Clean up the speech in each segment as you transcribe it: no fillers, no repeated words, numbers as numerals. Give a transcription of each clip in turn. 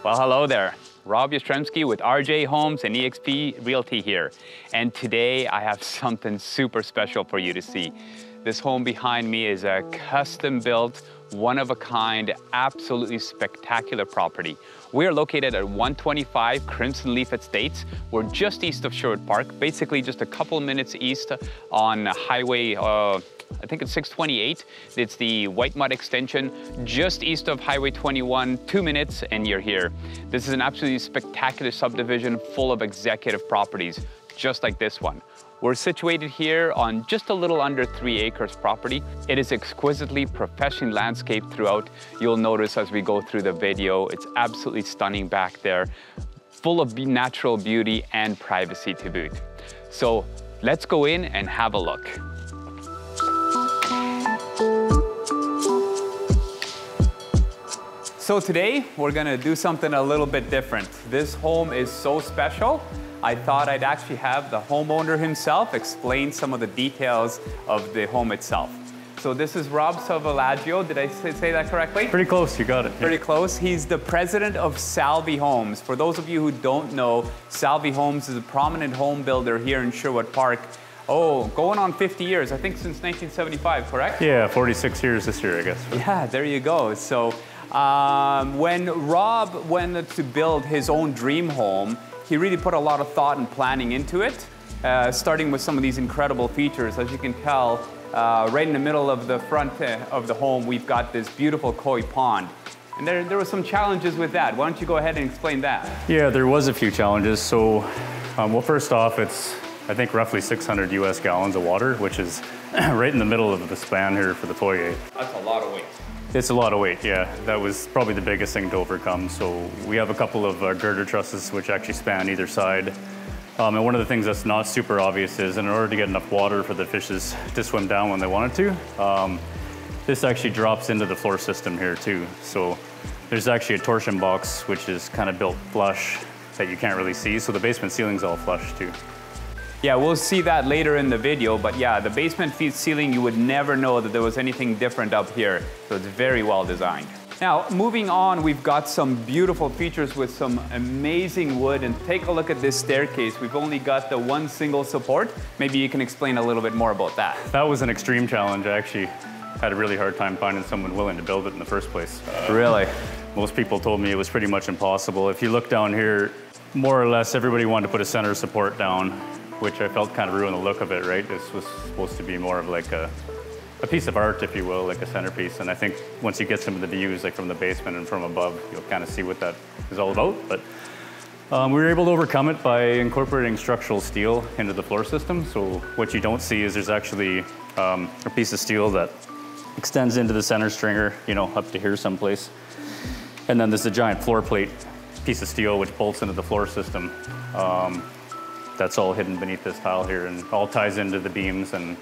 Well, hello there. Rob Yastrzemski with RJ Homes and eXp Realty here. And today I have something super special for you to see. This home behind me is a custom-built, one-of-a-kind, absolutely spectacular property. We are located at 125 Crimson Leaf Estates. We're just east of Sherwood Park, basically just a couple minutes east on Highway, I think it's 628. It's the White Mud extension, just east of Highway 21, 2 minutes and you're here. This is an absolutely spectacular subdivision full of executive properties, just like this one. We're situated here on just a little under 3 acres property. It is exquisitely professionally landscaped throughout. You'll notice as we go through the video, it's absolutely stunning back there, full of natural beauty and privacy to boot. So let's go in and have a look. So today, we're gonna do something a little bit different. This home is so special, I thought I'd actually have the homeowner himself explain some of the details of the home itself. So this is Rob Salvalaggio. Did I say that correctly? Pretty close, you got it. Pretty close. He's the president of Salvi Homes. For those of you who don't know, Salvi Homes is a prominent home builder here in Sherwood Park. Oh, going on 50 years, I think since 1975, correct? Yeah, 46 years this year, I guess. Yeah, there you go. So when Rob went to build his own dream home, he really put a lot of thought and planning into it, starting with some of these incredible features. As you can tell, right in the middle of the front of the home, we've got this beautiful koi pond. And there were some challenges with that. Why don't you go ahead and explain that? Yeah, there was a few challenges. So, well, first off, it's, I think, roughly 600 US gallons of water, which is right in the middle of the span here for the foyer. That's a lot of weight. It's a lot of weight, yeah. That was probably the biggest thing to overcome. So we have a couple of girder trusses which actually span either side. And one of the things that's not super obvious is in order to get enough water for the fishes to swim down when they wanted to, this actually drops into the floor system here too. So there's actually a torsion box which is kind of built flush that you can't really see. So the basement ceiling's all flush too. Yeah, we'll see that later in the video, but yeah, the basement ceiling, you would never know that there was anything different up here. So it's very well designed. Now, moving on, we've got some beautiful features with some amazing wood, and take a look at this staircase. We've only got the one single support. Maybe you can explain a little bit more about that. That was an extreme challenge. I actually had a really hard time finding someone willing to build it in the first place. Really? Most people told me it was pretty much impossible. If you look down here, more or less everybody wanted to put a center support down, which I felt kind of ruined the look of it, right? This was supposed to be more of like a piece of art, if you will, like a centerpiece. And I think once you get some of the views, like from the basement and from above, you'll kind of see what that is all about. But we were able to overcome it by incorporating structural steel into the floor system. So what you don't see is there's actually a piece of steel that extends into the center stringer, you know, up to here someplace. And then there's a giant floor plate piece of steel which bolts into the floor system. That's all hidden beneath this tile here and all ties into the beams. And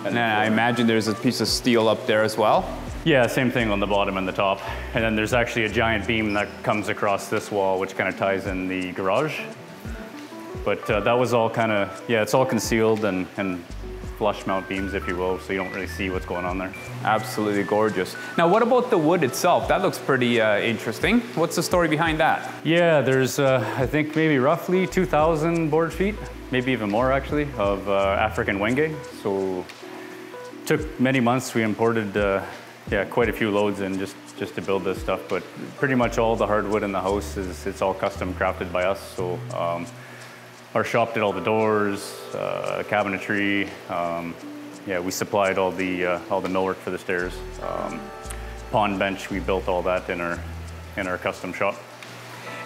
I imagine there's a piece of steel up there as well? Yeah, same thing on the bottom and the top. And then there's actually a giant beam that comes across this wall, which kind of ties in the garage. But that was all kind of, yeah, it's all concealed and flush mount beams, if you will, so you don't really see what's going on there. Absolutely gorgeous. Now, what about the wood itself? That looks pretty interesting. What's the story behind that? Yeah, there's, I think, maybe roughly 2,000 board feet, maybe even more actually, of African wenge. So took many months. We imported, yeah, quite a few loads in just to build this stuff, but pretty much all the hardwood in the house it's all custom crafted by us. So our shop did all the doors, cabinetry. Yeah, we supplied all the millwork for the stairs. Pond bench, we built all that in our custom shop.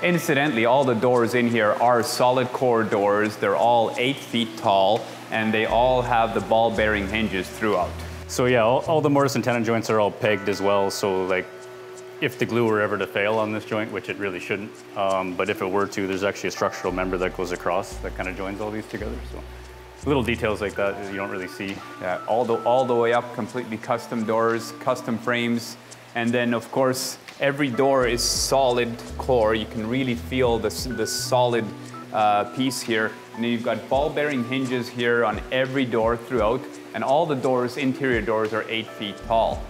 Incidentally, all the doors in here are solid core doors. They're all 8 feet tall, and they all have the ball bearing hinges throughout. So yeah, all the mortise and tenon joints are all pegged as well. So like, if the glue were ever to fail on this joint, which it really shouldn't, but if it were to, there's actually a structural member that goes across that kind of joins all these together. So little details like that you don't really see. Yeah, all the way up, completely custom doors, custom frames, and then of course every door is solid core. You can really feel the solid piece here. And then you've got ball bearing hinges here on every door throughout, and all the doors, interior doors, are 8 feet tall.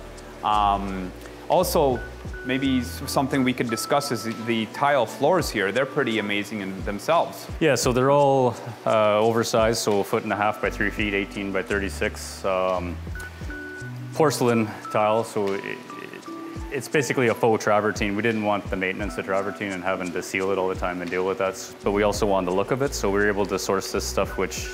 Also, maybe something we could discuss is the tile floors here. They're pretty amazing in themselves. Yeah, so they're all oversized, so 1.5 by 3 feet, 18 by 36. Porcelain tile, so it's basically a faux travertine. We didn't want the maintenance of travertine and having to seal it all the time and deal with that, but we also wanted the look of it, so we were able to source this stuff, which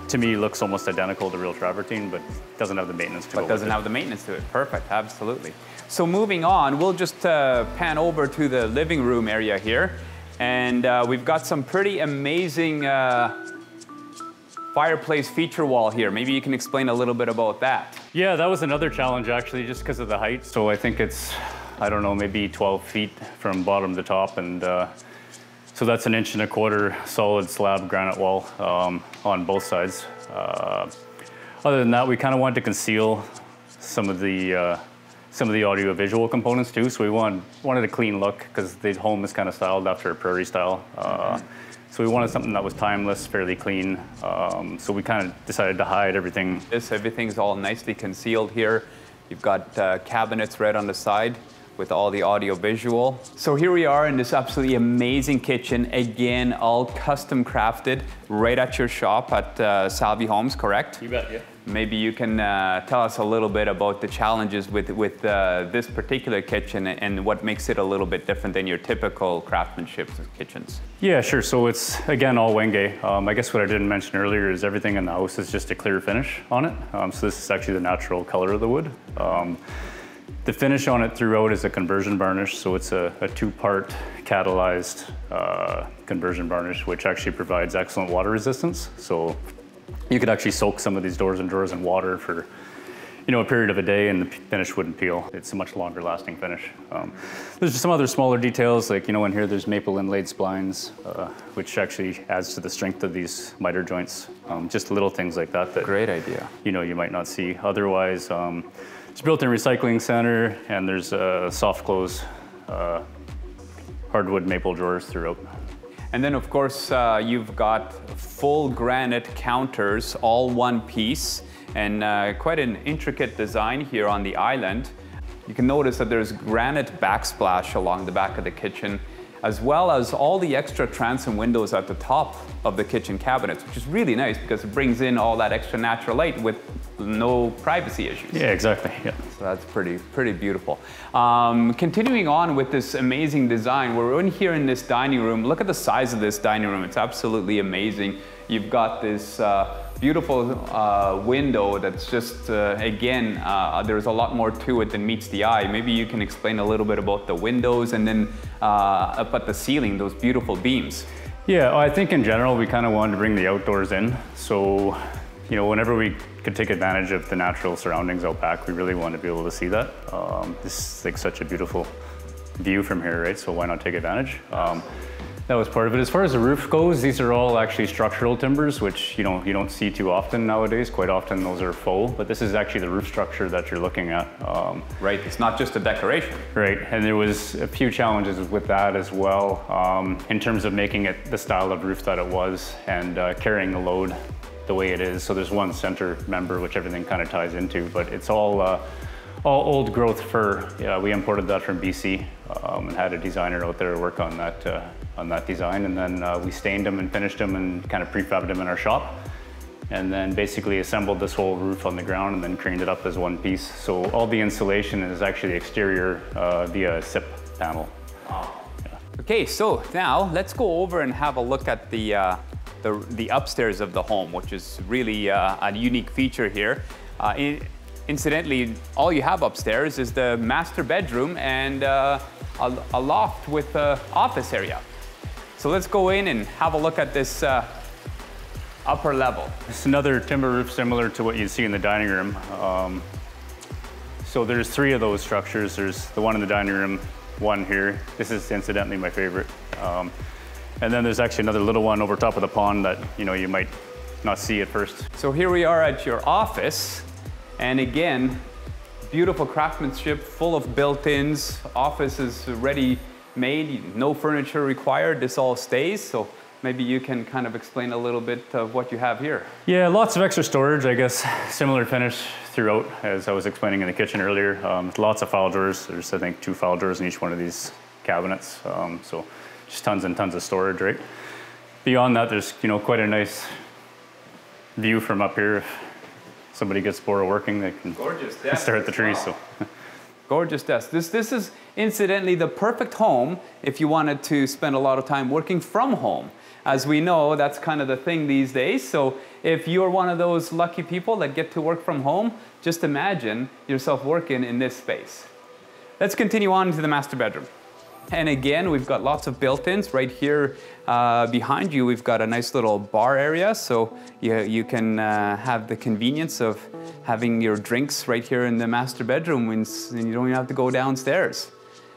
to me looks almost identical to real travertine, but doesn't have the maintenance to it. But doesn't have the maintenance to it. Perfect, absolutely. So moving on, we'll just pan over to the living room area here, and we've got some pretty amazing fireplace feature wall here. Maybe you can explain a little bit about that. Yeah, that was another challenge actually, just because of the height. So I think it's, I don't know, maybe 12 feet from bottom to top, and so that's 1.25 inch solid slab granite wall on both sides. Other than that, we kind of wanted to conceal some of the audio visual components too. So we wanted a clean look because the home is kind of styled after a prairie style. So we wanted something that was timeless, fairly clean. So we kind of decided to hide everything. Everything's all nicely concealed here. You've got cabinets right on the side with all the audio visual. So here we are in this absolutely amazing kitchen. Again, all custom crafted right at your shop at Salvi Homes, correct? You bet, yeah. Maybe you can tell us a little bit about the challenges with this particular kitchen and what makes it a little bit different than your typical craftsmanship kitchens. Yeah, sure. So it's, again, all Wenge. I guess what I didn't mention earlier is everything in the house is just a clear finish on it. So this is actually the natural color of the wood. The finish on it throughout is a conversion varnish. So it's a two-part catalyzed conversion varnish, which actually provides excellent water resistance. So you could actually soak some of these doors and drawers in water for, a period of a day, and the finish wouldn't peel. It's a much longer lasting finish. There's just some other smaller details, like, in here there's maple inlaid splines, which actually adds to the strength of these miter joints. Just little things like that. Great idea. You might not see otherwise. It's a built-in recycling center, and there's soft close hardwood maple drawers throughout. And then, of course, you've got full granite counters, all one piece, and quite an intricate design here on the island. You can notice that there's granite backsplash along the back of the kitchen, as well as all the extra transom windows at the top of the kitchen cabinets, which is really nice because it brings in all that extra natural light with no privacy issues. Yeah, exactly. Yeah. So that's pretty beautiful. Continuing on with this amazing design, we're in here in this dining room. Look at the size of this dining room. It's absolutely amazing. You've got this beautiful window that's just, again, there's a lot more to it than meets the eye. Maybe you can explain a little bit about the windows and then up at the ceiling, those beautiful beams. Yeah, I think in general, we kind of wanted to bring the outdoors in. So, whenever we could take advantage of the natural surroundings out back, we really wanted to be able to see that. This is like such a beautiful view from here, right? So why not take advantage? That was part of it. As far as the roof goes, these are all actually structural timbers, which you don't see too often nowadays. Quite often those are faux, but this is actually the roof structure that you're looking at. Right, it's not just a decoration. Right, and there was a few challenges with that as well, in terms of making it the style of roof that it was and carrying the load the way it is. So there's one center member which everything kind of ties into, but it's all old growth fir. Yeah, we imported that from BC and had a designer out there work on that design, and then we stained them and finished them and kind of prefabbed them in our shop, and then basically assembled this whole roof on the ground and then craned it up as one piece. So all the insulation is actually exterior via SIP panel. Wow. Yeah. Okay, so now let's go over and have a look at the upstairs of the home, which is really a unique feature here. Incidentally, all you have upstairs is the master bedroom and a loft with an office area. So let's go in and have a look at this upper level. It's another timber roof similar to what you see in the dining room. So there's 3 of those structures. There's the one in the dining room, one here. This is incidentally my favorite. And then there's actually another little one over top of the pond that you might not see at first. So here we are at your office. And again, beautiful craftsmanship, full of built-ins. Office is ready made, no furniture required. This all stays. So maybe you can kind of explain a little bit of what you have here. Yeah, lots of extra storage, I guess. Similar finish throughout, as I was explaining in the kitchen earlier. Lots of file drawers. There's, I think, 2 file drawers in each one of these cabinets. So just tons and tons of storage, right? Beyond that, there's, you know, quite a nice view from up here. If somebody gets bored of working, they can stare at the trees. So. Gorgeous desk. This is incidentally the perfect home if you wanted to spend a lot of time working from home. As we know, that's kind of the thing these days. So if you're one of those lucky people that get to work from home, just imagine yourself working in this space. Let's continue on to the master bedroom. And again, we've got lots of built-ins. Right here behind you, we've got a nice little bar area. So you can have the convenience of having your drinks right here in the master bedroom and you don't even have to go downstairs.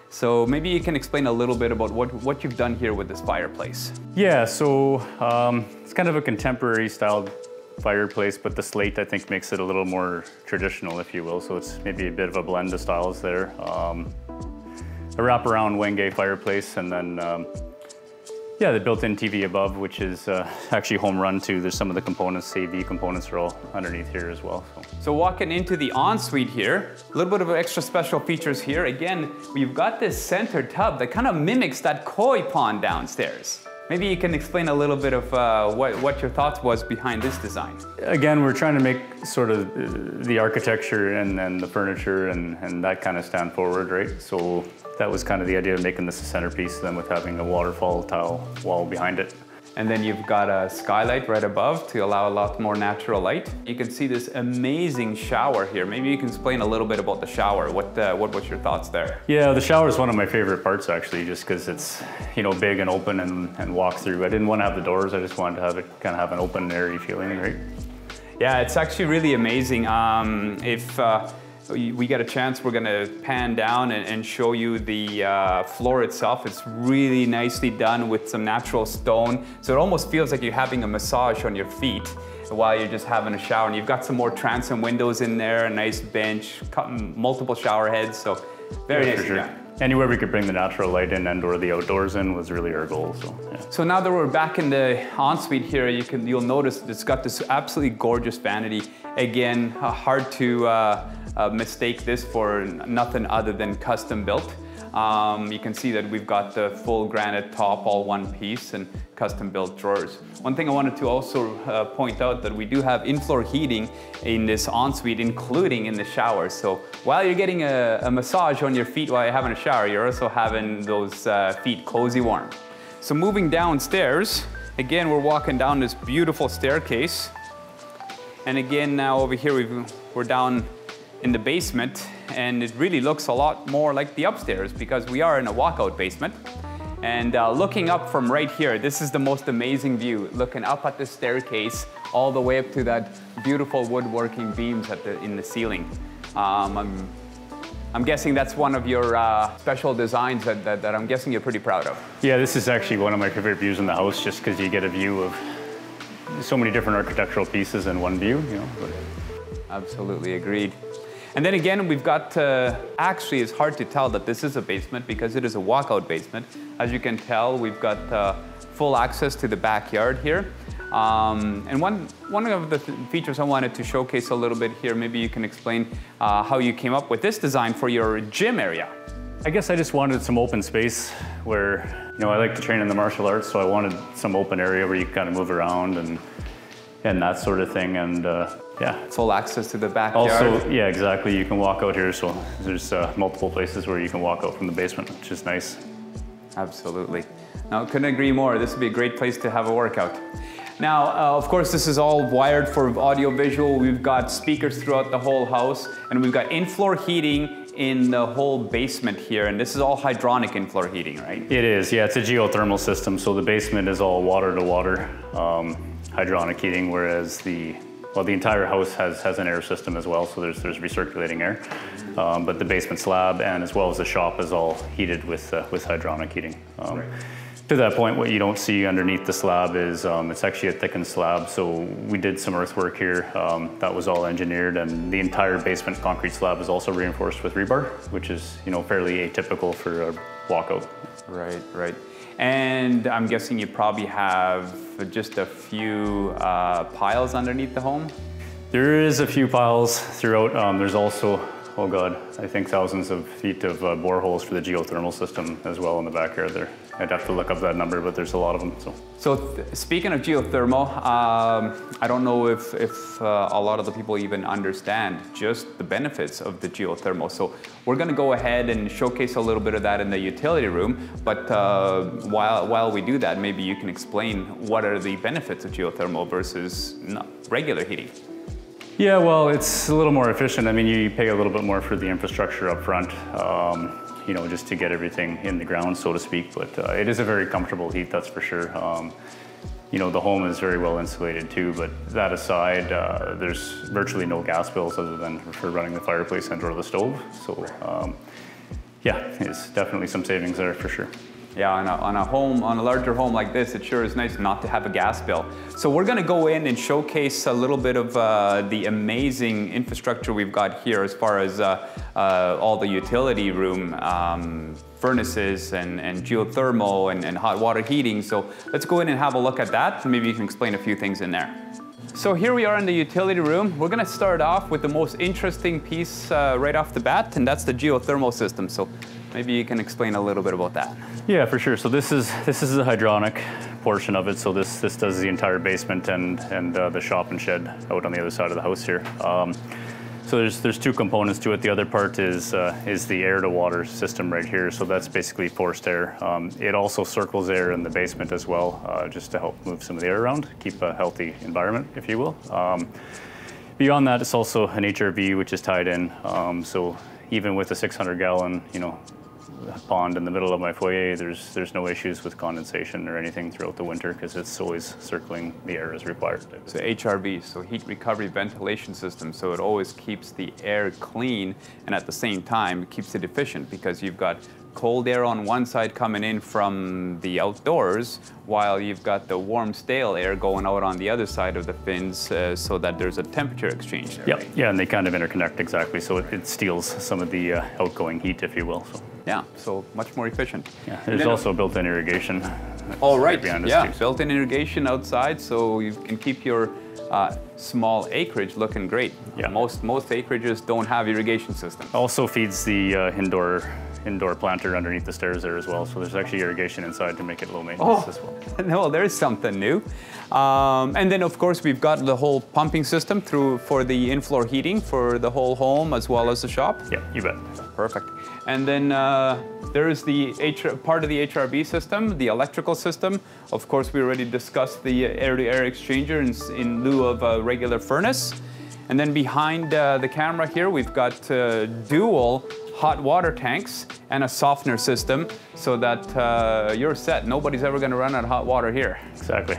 So maybe you can explain a little bit about what you've done here with this fireplace. Yeah, so it's kind of a contemporary styled fireplace, but the slate I think makes it a little more traditional, if you will. So it's maybe a bit of a blend of styles there. A wraparound Wenge fireplace, and then yeah, the built-in TV above, which is actually home run too. There's some of the components, AV components, are all underneath here as well. So walking into the ensuite here, a little bit of extra special features here. Again, we've got this center tub that kind of mimics that koi pond downstairs. Maybe you can explain a little bit of what your thoughts was behind this design. Again, we're trying to make sort of the architecture and the furniture and that kind of stand forward, right? So that was kind of the idea of making this a centerpiece, then with having a waterfall tile wall behind it. And then you've got a skylight right above to allow a lot more natural light. You can see this amazing shower here. Maybe you can explain a little bit about the shower. What was your thoughts there? Yeah, the shower is one of my favorite parts actually, just because it's, you know, big and open and walk through. I didn't want to have the doors. I just wanted to have it kind of have an open, airy feeling, right? Yeah, it's actually really amazing. If we get a chance, we're gonna pan down and show you the floor itself. It's really nicely done with some natural stone. So it almost feels like you're having a massage on your feet while you're just having a shower. And you've got some more transom windows in there, a nice bench, multiple shower heads. So very nicely done. Anywhere we could bring the natural light in and or the outdoors in was really our goal. So, yeah. So now that we're back in the ensuite here, you'll notice it's got this absolutely gorgeous vanity. Again, hard to mistake this for nothing other than custom built. You can see that we've got the full granite top, all one piece, and custom built drawers. One thing I wanted to also point out that we do have in-floor heating in this ensuite, including in the shower. So while you're getting a massage on your feet while you're having a shower, you're also having those feet cozy warm. So moving downstairs, again, we're walking down this beautiful staircase. And again, now over here, we're down in the basement, and it really looks a lot more like the upstairs because we are in a walkout basement. And looking up from right here, this is the most amazing view, looking up at the staircase all the way up to that beautiful woodworking beams in the ceiling. I'm guessing that's one of your special designs that I'm guessing you're pretty proud of. Yeah, this is actually one of my favorite views in the house, just because you get a view of so many different architectural pieces in one view, you know. Absolutely agreed. And then again, we've got, actually it's hard to tell that this is a basement because it is a walkout basement. As you can tell, we've got full access to the backyard here. And one of the features I wanted to showcase a little bit here, maybe you can explain how you came up with this design for your gym area. I guess I just wanted some open space where, you know, I like to train in the martial arts, so I wanted some open area where you can kind of move around and that sort of thing. And yeah. Full access to the backyard. Also, yeah, exactly. You can walk out here, so there's multiple places where you can walk out from the basement, which is nice. Absolutely. Now, couldn't agree more. This would be a great place to have a workout. Now, of course, this is all wired for audio visual. We've got speakers throughout the whole house, and we've got in-floor heating in the whole basement here, and this is all hydronic in-floor heating, right? It is, yeah. It's a geothermal system, so the basement is all water-to-water hydronic heating, whhereas the entire house has an air system as well, so there's recirculating air. But the basement slab and as well as the shop is all heated with hydronic heating. Right. To that point, what you don't see underneath the slab is it's actually a thickened slab. So we did some earthwork here. That was all engineered, and the entire basement concrete slab is also reinforced with rebar, which is, you know, fairly atypical for a walkout. Right, right. And I'm guessing you probably have just a few piles underneath the home? There is a few piles throughout. There's also, oh God, I think thousands of feet of boreholes for the geothermal system as well in the backyard there. I'd have to look up that number, but there's a lot of them. So speaking of geothermal, I don't know if a lot of the people even understand just the benefits of the geothermal. So we're going to go ahead and showcase a little bit of that in the utility room. But while we do that, maybe you can explain what are the benefits of geothermal versus regular heating. Yeah, well, it's a little more efficient. I mean, you pay a little bit more for the infrastructure up front, you know, just to get everything in the ground, so to speak. But it is a very comfortable heat, that's for sure. You know, the home is very well insulated too, but that aside, there's virtually no gas bills other than for running the fireplace and or the stove. So yeah, it's definitely some savings there for sure. Yeah, on a larger home like this, it sure is nice not to have a gas bill. So we're going to go in and showcase a little bit of the amazing infrastructure we've got here as far as all the utility room furnaces and geothermal and hot water heating. So let's go in and have a look at that. Maybe you can explain a few things in there. So here we are in the utility room. We're going to start off with the most interesting piece right off the bat, and that's the geothermal system. So maybe you can explain a little bit about that. Yeah, for sure. So this is the hydronic portion of it. So this does the entire basement and the shop and shed out on the other side of the house here. So there's two components to it. The other part is the air to water system right here. So that's basically forced air. It also circles air in the basement as well, just to help move some of the air around, keep a healthy environment, if you will. Beyond that, it's also an HRV which is tied in. So even with a 600-gallon, you know, pond in the middle of my foyer, there's no issues with condensation or anything throughout the winter because it's always circling the air as required. So HRV, so heat recovery ventilation system, so it always keeps the air clean and at the same time it keeps it efficient because you've got cold air on one side coming in from the outdoors while you've got the warm stale air going out on the other side of the fins so that there's a temperature exchange there, yeah, right? Yeah, and they kind of interconnect exactly, so it steals some of the outgoing heat, if you will. So. Yeah, so much more efficient. Yeah, there's also built-in irrigation. Oh, right, yeah, built-in irrigation outside, so you can keep your small acreage looking great. Yeah. Most acreages don't have irrigation system. Also feeds the indoor planter underneath the stairs there as well, so there's actually irrigation inside to make it low maintenance as well. No, there's something new. And then of course we've got the whole pumping system for the in-floor heating for the whole home as well as the shop. Yeah, you bet. Perfect. And then there's the part of the HRV system, the electrical system. Of course, we already discussed the air-to-air exchanger in lieu of a regular furnace. And then behind the camera here, we've got dual hot water tanks and a softener system so that you're set. Nobody's ever going to run out of hot water here. Exactly.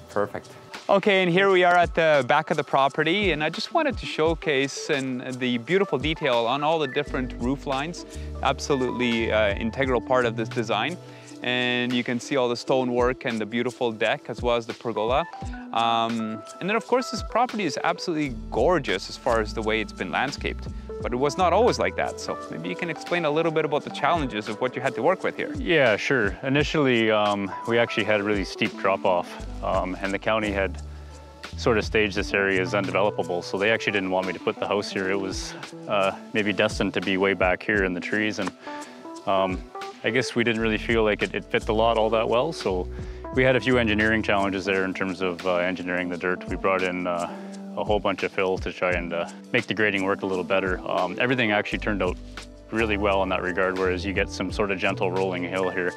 Perfect. Okay, and here we are at the back of the property, and I just wanted to showcase the beautiful detail on all the different roof lines. Absolutely integral part of this design. And you can see all the stonework and the beautiful deck as well as the pergola. And then of course this property is absolutely gorgeous as far as the way it's been landscaped. But it was not always like that, so maybe you can explain a little bit about the challenges of what you had to work with here. Yeah, sure. Initially, we actually had a really steep drop-off, and the county had sort of staged this area as undevelopable, so they actually didn't want me to put the house here. It was maybe destined to be way back here in the trees, and I guess we didn't really feel like it fit the lot all that well, so we had a few engineering challenges there in terms of engineering the dirt. We brought in a whole bunch of fill to try and make the grading work a little better. Everything actually turned out really well in that regard, whereas you get some sort of gentle rolling hill here.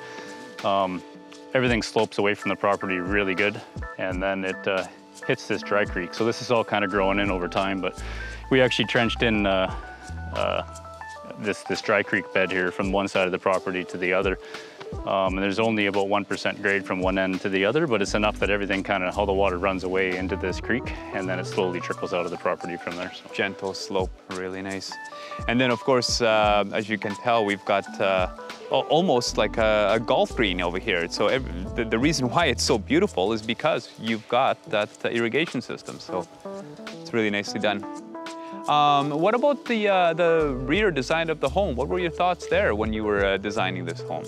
Everything slopes away from the property really good, and then it hits this dry creek. So this is all kind of growing in over time, but we actually trenched in this dry creek bed here from one side of the property to the other. And there's only about 1% grade from one end to the other, but it's enough that everything kind of, all the water runs away into this creek, and then it slowly trickles out of the property from there. So. Gentle slope, really nice. And then of course, as you can tell, we've got almost like a golf green over here. So the reason why it's so beautiful is because you've got that irrigation system. So it's really nicely done. What about the rear design of the home? What were your thoughts there when you were designing this home?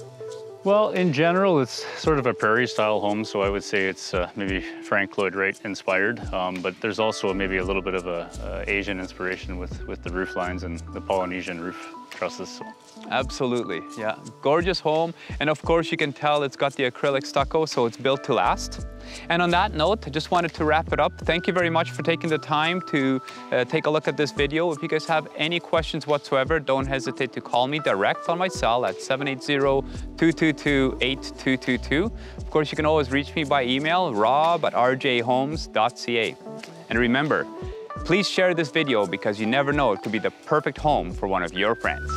Well, in general, it's sort of a prairie-style home, so I would say it's maybe Frank Lloyd Wright inspired, but there's also maybe a little bit of a Asian inspiration with the roof lines and the Polynesian roof trusses. So. Absolutely, yeah. Gorgeous home, and of course you can tell it's got the acrylic stucco, so it's built to last. And on that note, I just wanted to wrap it up. Thank you very much for taking the time to take a look at this video. If you guys have any questions whatsoever, don't hesitate to call me direct on my cell at 780-222-8222. Of course, you can always reach me by email, rob@rjhomes.ca. And remember, please share this video because you never know, it could be the perfect home for one of your friends.